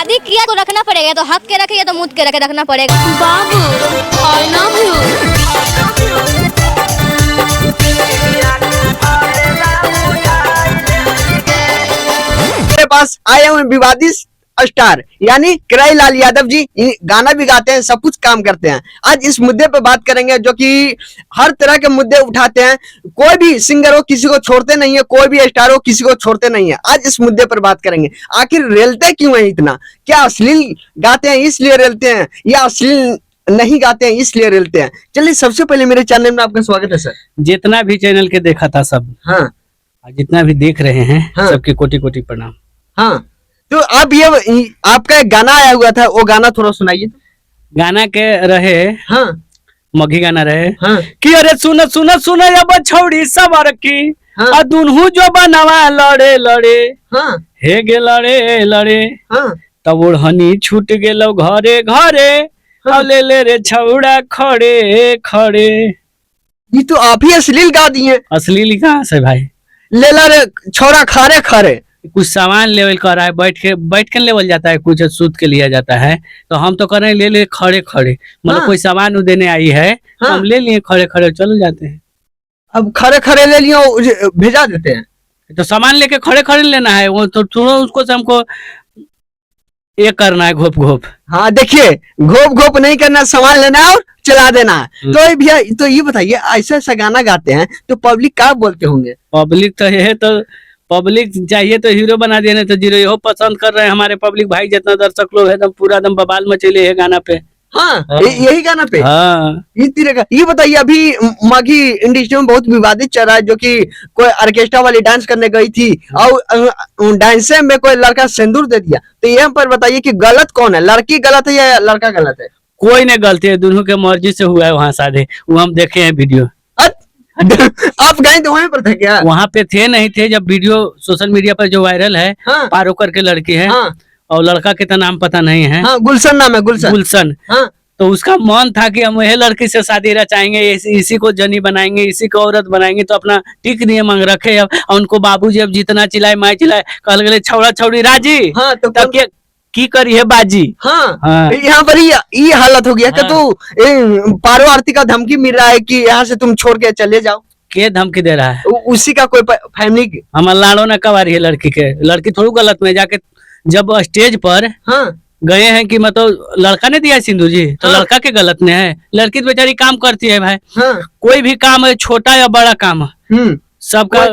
शादी किया तो रखना पड़ेगा, तो हक के रखे या तो मुद के रखे रखना पड़ेगा। बाबू आई लव यू। मेरे पास आए हुए विवादित स्टार यानी किराई लाल यादव जी। गाना भी गाते हैं, सब कुछ काम करते हैं। आज इस मुद्दे पे बात करेंगे जो कि हर तरह के मुद्दे उठाते हैं। कोई भी सिंगर हो किसी को छोड़ते नहीं है, कोई भी स्टार हो किसी को छोड़ते नहीं है। आज इस मुद्दे पर बात करेंगे, आखिर रेलते क्यों है इतना? क्या अश्लील गाते हैं इसलिए रेलते हैं, या अश्लील नहीं गाते हैं इसलिए रेलते हैं? चलिए, सबसे पहले मेरे चैनल में आपका स्वागत है सर। जितना भी चैनल के देखा था सब, हाँ, जितना भी देख रहे हैं, हाँ, सबके कोटि कोटि प्रणाम। हाँ, तो आप ये आपका एक गाना आया हुआ था, वो गाना थोड़ा सुनाइए। गाना के रहे, हाँ, मघी गाना रहे, हाँ, कि अरे सुन सुन सुन अब छौड़ी सबर की, हाँ, दुनहु जो बनवा लड़े लड़े, हाँ, हे गे लड़े लड़े, हाँ, तब ओढ़नी छूट गेलो घरे घरे, हाँ। ले ले रे छौड़ा खड़े खड़े। ये तो आप ही अश्लील गा दिए। अश्लील कहाँ से भाई? लेला रे छोरा खारे खारे। कुछ सामान लेवल कर रहा है, बैठ के लेवल जाता है, कुछ सूत के लिया जाता है, तो हम तो कर रहे हैं ले ले खड़े खड़े। मतलब हाँ। कोई सामान देने आई है, हाँ। हम ले लिए खड़े खड़े चले जाते हैं। अब खरे खरे ले लियो, भेजा देते हैं। तो सामान लेके खड़े खड़े लेना है, वो तो थोड़ा उसको से हमको ये करना है, घोप घोप। हाँ, देखिए, घोप घोप नहीं करना, सामान लेना है और चला देना है। तो ये भैया, तो ये बताइए, ऐसा ऐसा गाना गाते हैं तो पब्लिक क्या बोलते होंगे? पब्लिक तो है, तो पब्लिक चाहिए तो हीरो बना देने, तो जीरो यहो पसंद कर रहे हैं हमारे पब्लिक भाई। जितना दर्शक लोग है, पूरा दम बवाल मचेले है गाना पे। हाँ, यही गाना पे। हाँ, ये बताइए, अभी माघी इंडस्ट्री में बहुत विवादित चल रहा है, जो कि कोई ऑर्केस्ट्रा वाली डांस करने गई थी और डांस में कोई लड़का सिंदूर दे दिया। तो यहाँ पर बताइए कि गलत कौन है, लड़की गलत है या लड़का गलत है? कोई नहीं गलती है, दोनों के मर्जी से हुआ है वहाँ शादी। वो हम देखे हैं वीडियो। आप गए तो वहीं पर थे क्या? वहाँ पे थे नहीं थे, जब वीडियो सोशल मीडिया पर जो वायरल है। हाँ, पारो करके लड़की है। हाँ, और लड़का के तो नाम पता नहीं है। हाँ, गुलशन नाम है, गुलशन। गुलशन। हाँ, तो उसका मन था कि हम यही लड़की से शादी रचाएंगे, इसी को जनी बनाएंगे, इसी को औरत बनाएंगे। तो अपना टिक दिए मांग रखे। अब उनको बाबूजी अब जितना चिल्लाए माए चिल्लाए, कहल गए छौड़ा छौड़ी राजी। हाँ, तो तब के की करी है बाजी। हाँ, हाँ। यहाँ पर ये हालत हो गया कि हाँ। तू पारो आरती का धमकी मिल रहा है कि यहाँ से तुम छोड़ के चले जाओ। के धमकी दे रहा है? उसी का कोई फैमिली। हम लाड़ो न कवारी है लड़की के। लड़की थोड़ी गलत में जाके जब स्टेज पर हाँ, गए हैं कि मतलब लड़का ने दिया सिंधु जी, तो हाँ। लड़का के गलत में है। लड़की तो बेचारी काम करती है भाई। हाँ, कोई भी काम है, छोटा या बड़ा काम, सबका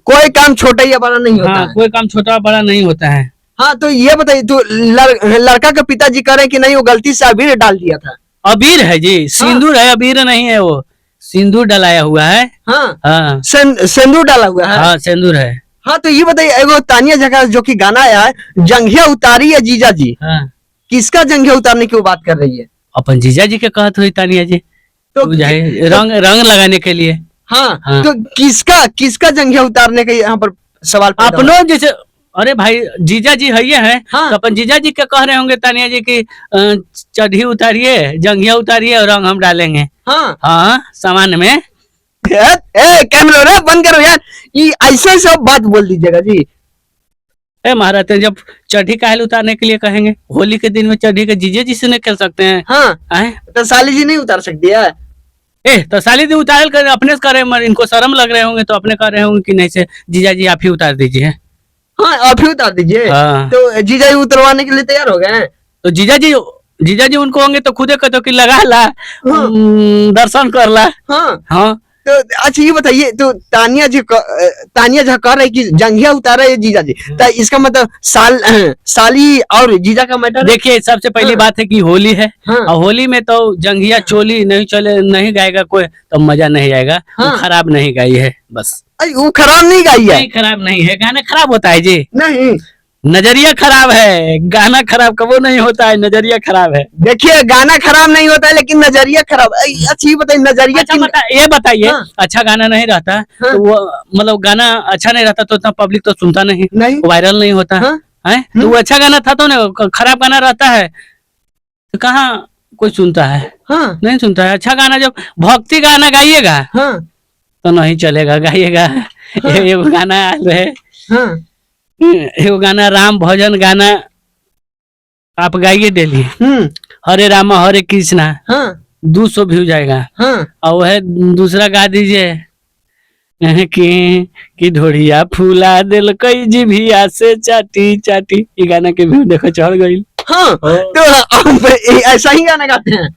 कोई काम छोटा या बड़ा नहीं होता हाँ, है। कोई काम छोटा बड़ा नहीं होता है। हाँ, तो ये बताइए, तो लड़का के पिताजी कह रहे हैं कि नहीं, वो गलती से अबीर डाल दिया था। अबीर है जी, सिंदूर है, अबीर नहीं है। वो सिंदूर डलाया हुआ है। हाँ, हाँ, सिंदूर डाला हुआ है। हाँ, सिंदूर है। हाँ, तो ये बताइए, एगो तानिया झकास जो कि गाना आया है, जंघिया उतारी है जीजा जी, हाँ, किसका जंघिया उतारने की वो बात कर रही है? अपन जीजा जी के कहत हुई तानिया जी, तो रंग रंग लगाने के लिए। हाँ, हाँ। तो किसका जंघिया उतारने का यहाँ पर सवाल पैदा हो? अपनों जैसे, अरे भाई जीजा जी है ये है। हाँ। तो अपन जीजा जी क्या कह रहे होंगे तानिया जी की, चढ़ी उतारिए, जंघिया उतारिए और रंग हम डालेंगे। हाँ, हाँ, सामान में। कैमरा रे बंद करो यार, ये ऐसे सब बात बोल दीजिएगा जी। महाराज, जब चढ़ी काहे उतारने के लिए कहेंगे? होली के दिन में चढ़ी के जीजे जी से नहीं खेल सकते हैं? हाँ, तो साली जी नहीं उतार सकती है? तो साली जी उतार कर अपने से कर रहे हैं, इनको शर्म लग रहे होंगे तो अपने कर रहे होंगे कि नहीं से जीजा जी आप ही उतार दीजिए। हाँ, आप ही उतार दीजिए। हाँ। तो जीजा जी उतरवाने के लिए तैयार हो गए हैं? तो जीजा जी उनको होंगे तो खुदे कहते कि लगा ला, दर्शन कर ला। हाँ, हाँ, तो अच्छा ये बताइए, तो तानिया जी कह रहे कि जंघिया उतारे है जीजा जी, तो इसका मतलब साली और जीजा का मैटर? देखिए, सबसे पहली हाँ। बात है कि होली है। हाँ। और होली में तो जंघिया चोली नहीं चले, नहीं गाएगा कोई तो मजा नहीं आएगा। हाँ। वो खराब नहीं गाई है बस। वो खराब नहीं गाई है? नहीं, खराब नहीं है, गाना खराब होता है जी। नहीं, नजरिया खराब है, गाना खराब कबो नहीं होता है, नजरिया खराब है। देखिए, गाना खराब नहीं होता है लेकिन नजरिया खराब। अच्छा ये बताइए, नजरिया अच्छा ये बताइए, हाँ। अच्छा गाना नहीं रहता। हाँ। तो वो मतलब गाना अच्छा नहीं रहता तो इतना पब्लिक तो सुनता नहीं, नहीं। वायरल नहीं होता हाँ। है। तो वो अच्छा गाना था तो ना, खराब गाना रहता है तो कहाँ कोई सुनता है? हाँ, नहीं सुनता है। अच्छा गाना जब भक्ति गाना गाइएगा हाँ, तो नहीं चलेगा, गाइएगा। एगो गाना आयल है, हाँ, एगो गाना राम भजन गाना आप गाइए डेली, हरे रामा हरे कृष्णा, हाँ 200 व्यू जाएगा। हाँ और वह दूसरा गा दीजिए कि ढोड़िया फूला दिल कई जिभिया से चाटी चाटी, ये गाना के व्यू देखो चढ़ गई। हाँ तो आप ऐसा ही गाना गाते हैं?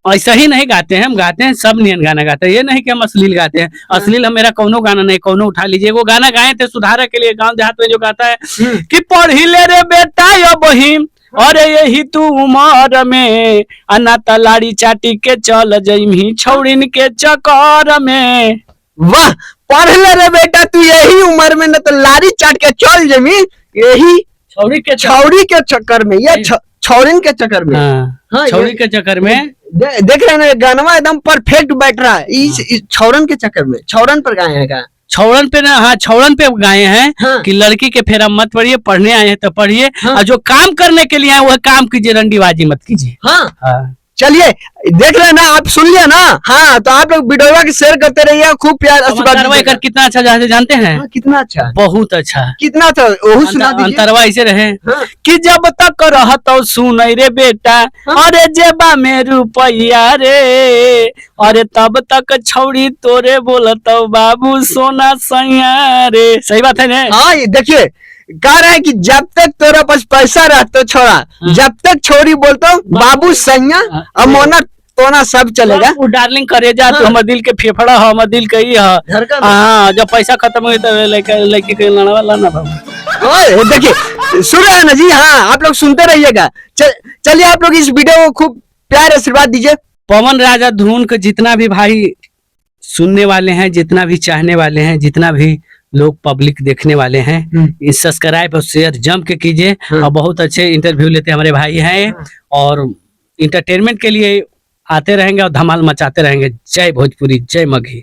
ऐसा ही नहीं गाते हैं, हम गाते हैं सब नियन गाना गाते हैं, ये नहीं कि हम अश्लील गाते हैं। अश्लील हम मेरा कौनो गाना नहीं, कौनो उठा लीजिए। वो गाना गाए थे सुधार के लिए, गांव देहात में जो गाता है कि पढ़ी ले रे बेटा यो बहिन, अरे यही तू उमर में अना तलाड़ी चाटी के चल जइमी छौड़िन के चक्कर में। वाह, पढ़ ले रे बेटा तू यही उम्र में, न तो लारी चाट के चल जमी यही छौड़ी के चक्कर में, या छौड़िन के चक्कर में। हाँ, छौड़ी के चक्कर में। देख रहे हैं गाना एकदम परफेक्ट बैठ रहा है। इस छौड़न के चक्कर में, छौड़न पर गाए हैं का? छौड़न पे ना, हाँ छौड़न पे गाए हैं। हाँ। कि लड़की के फेरा मत पढ़िए, पढ़ने आए हैं तो पढ़िए। हाँ। और जो काम करने के लिए आए वह काम कीजिए, रंडीबाजी मत कीजिए। हाँ चलिए, देख रहे हैं ना, आप सुन लिया ना। हाँ तो आप लोग वीडियो के शेयर करते रहिए, खूब प्यार आशीर्वाद अंतरवा कितना अच्छा जानते हैं? हाँ, कितना अच्छा, बहुत अच्छा। कितना अच्छा, वो सुना दीजिए। अंतरवा ऐसे रहे हाँ। कि जब तक रहता सुन रे बेटा, अरे जेबा में रुपया रे, अरे तब तक छौड़ी तोरे बोलता बाबू सोना सैया रे। सही बात है ना? हाँ ये देखिए, कह रहे हैं कि जब तक तोरा पास पैसा रहता छोड़ा, जब तक छोरी बोलता बाबू सैया अमोना तोना सब चलेगा। वो डार्लिंग करे जा, तो हमर दिल के फेफड़ा है, हमर दिल के ही है। हाँ, जब पैसा खत्म हो तो लड़की के लड़वा लाना बाबू। देखिए सुन रहे हैं ना जी। हाँ आप लोग सुनते रहिएगा। चलिए आप लोग इस वीडियो को खूब प्यार आशीर्वाद दीजिए। पवन राजा धुन के जितना भी भाई सुनने वाले हैं, जितना भी चाहने वाले हैं, जितना भी लोग पब्लिक देखने वाले हैं, इस सब्सक्राइब और शेयर जम के कीजिए। और बहुत अच्छे इंटरव्यू लेते हमारे भाई हैं, और इंटरटेनमेंट के लिए आते रहेंगे और धमाल मचाते रहेंगे। जय भोजपुरी, जय मगही।